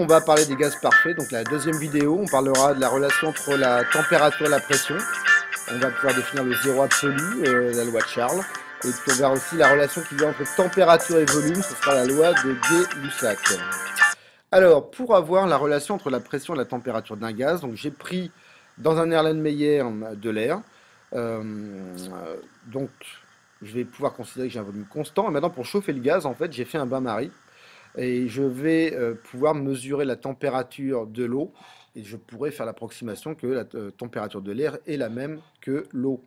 va parler des gaz parfaits. Donc la deuxième vidéo, on parlera de la relation entre la température et la pression. On va pouvoir définir le zéro absolu, la loi de Charles. Et puis on verra aussi la relation qu'il y a entre température et volume, ce sera la loi de Gay-Lussac. Alors, pour avoir la relation entre la pression et la température d'un gaz, donc j'ai pris dans un Erlenmeyer de l'air. Donc, je vais pouvoir considérer que j'ai un volume constant. Et maintenant, pour chauffer le gaz, en fait, j'ai fait un bain-marie. Et je vais pouvoir mesurer la température de l'eau. Et je pourrais faire l'approximation que la température de l'air est la même que l'eau.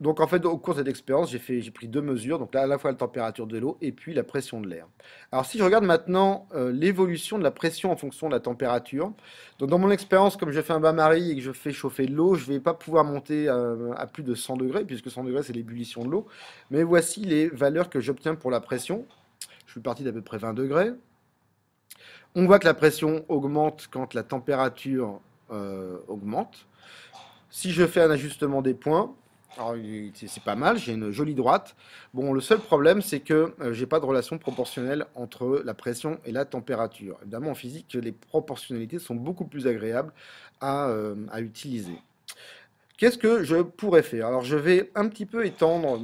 Donc en fait, au cours de cette expérience, j'ai pris deux mesures, donc là, à la fois la température de l'eau et puis la pression de l'air. Alors si je regarde maintenant l'évolution de la pression en fonction de la température, donc dans mon expérience, comme je fais un bain-marie et que je fais chauffer de l'eau, je ne vais pas pouvoir monter à plus de 100 degrés, puisque 100 degrés c'est l'ébullition de l'eau. Mais voici les valeurs que j'obtiens pour la pression. Je suis parti d'à peu près 20 degrés. On voit que la pression augmente quand la température augmente. Si je fais un ajustement des points, alors c'est pas mal, j'ai une jolie droite. Bon, le seul problème, c'est que j'ai pas de relation proportionnelle entre la pression et la température. Évidemment, en physique, les proportionnalités sont beaucoup plus agréables à utiliser. Qu'est-ce que je pourrais faire? Alors, je vais un petit peu étendre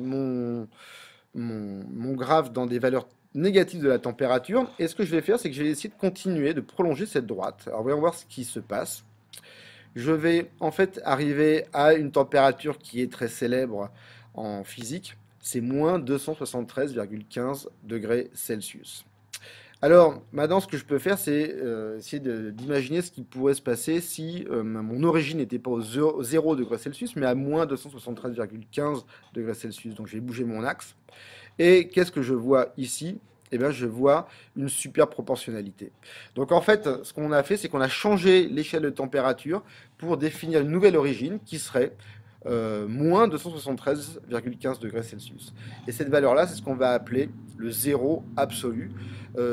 mon graphe dans des valeurs négatives de la température. Et ce que je vais faire, c'est que je vais essayer de continuer, de prolonger cette droite. Alors, voyons voir ce qui se passe. Je vais en fait arriver à une température qui est très célèbre en physique, c'est moins 273,15 degrés Celsius. Alors, maintenant, ce que je peux faire, c'est essayer d'imaginer ce qui pourrait se passer si mon origine n'était pas au 0 degré Celsius, mais à moins 273,15 degrés Celsius. Donc, je vais bouger mon axe. Et qu'est-ce que je vois ici? Eh bien, je vois une super proportionnalité. Donc, en fait, ce qu'on a fait, c'est qu'on a changé l'échelle de température pour définir une nouvelle origine qui serait moins 273,15 degrés Celsius. Et cette valeur-là, c'est ce qu'on va appeler le zéro absolu.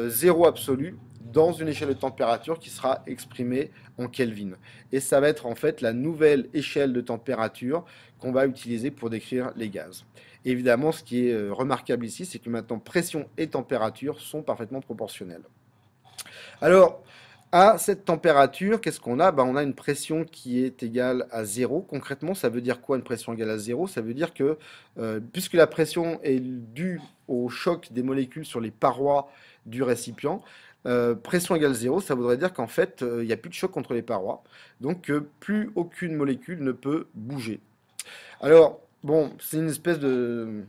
Zéro absolu dans une échelle de température qui sera exprimée en Kelvin. Et ça va être en fait la nouvelle échelle de température qu'on va utiliser pour décrire les gaz. Et évidemment, ce qui est remarquable ici, c'est que maintenant pression et température sont parfaitement proportionnelles. Alors, à cette température, qu'est-ce qu'on a? On a une pression qui est égale à 0. Concrètement, ça veut dire quoi une pression égale à 0? Ça veut dire que, puisque la pression est due au choc des molécules sur les parois du récipient, pression égale 0, ça voudrait dire qu'en fait, il n'y a plus de choc contre les parois. Donc, plus aucune molécule ne peut bouger. Alors, bon, c'est une espèce de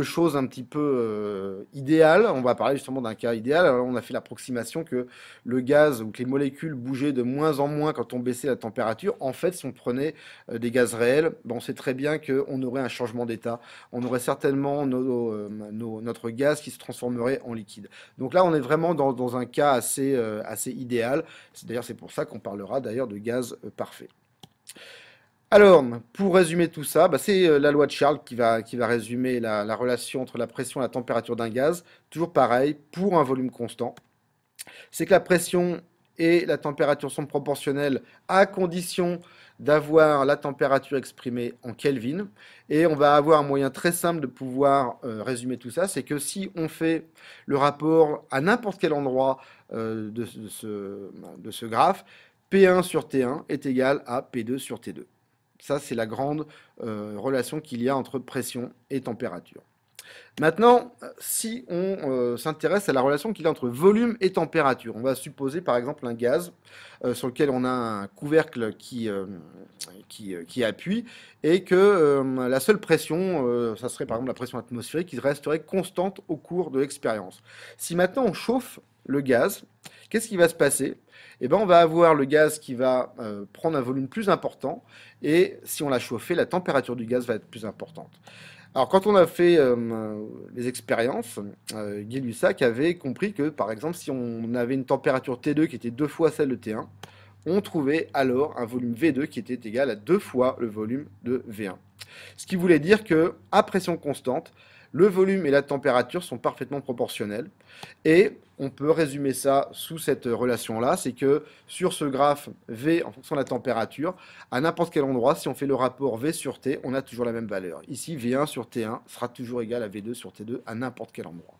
choses un petit peu idéales. On va parler justement d'un cas idéal. Alors, on a fait l'approximation que le gaz ou que les molécules bougeaient de moins en moins quand on baissait la température. En fait, si on prenait des gaz réels, on sait très bien qu'on aurait un changement d'état. On aurait certainement notre gaz qui se transformerait en liquide. Donc là, on est vraiment dans un cas assez idéal. D'ailleurs, c'est pour ça qu'on parlera d'ailleurs de gaz parfait. Alors, pour résumer tout ça, c'est la loi de Charles qui va résumer la relation entre la pression et la température d'un gaz. Toujours pareil, pour un volume constant. C'est que la pression et la température sont proportionnelles à condition d'avoir la température exprimée en Kelvin. Et on va avoir un moyen très simple de pouvoir résumer tout ça, c'est que si on fait le rapport à n'importe quel endroit de ce graphe, P1 sur T1 est égal à P2 sur T2. Ça, c'est la grande relation qu'il y a entre pression et température. Maintenant, si on s'intéresse à la relation qu'il y a entre volume et température, on va supposer par exemple un gaz sur lequel on a un couvercle qui appuie et que la seule pression, ça serait par exemple la pression atmosphérique qui resterait constante au cours de l'expérience. Si maintenant on chauffe le gaz, qu'est-ce qui va se passer? Eh bien, on va avoir le gaz qui va prendre un volume plus important et si on l'a chauffé, la température du gaz va être plus importante. Alors, quand on a fait les expériences, Gay-Lussac avait compris que, par exemple, si on avait une température T2 qui était 2 fois celle de T1, on trouvait alors un volume V2 qui était égal à 2 fois le volume de V1. Ce qui voulait dire que, à pression constante, le volume et la température sont parfaitement proportionnels. Et on peut résumer ça sous cette relation-là, c'est que sur ce graphe V en fonction de la température, à n'importe quel endroit, si on fait le rapport V sur T, on a toujours la même valeur. Ici, V1 sur T1 sera toujours égal à V2 sur T2 à n'importe quel endroit.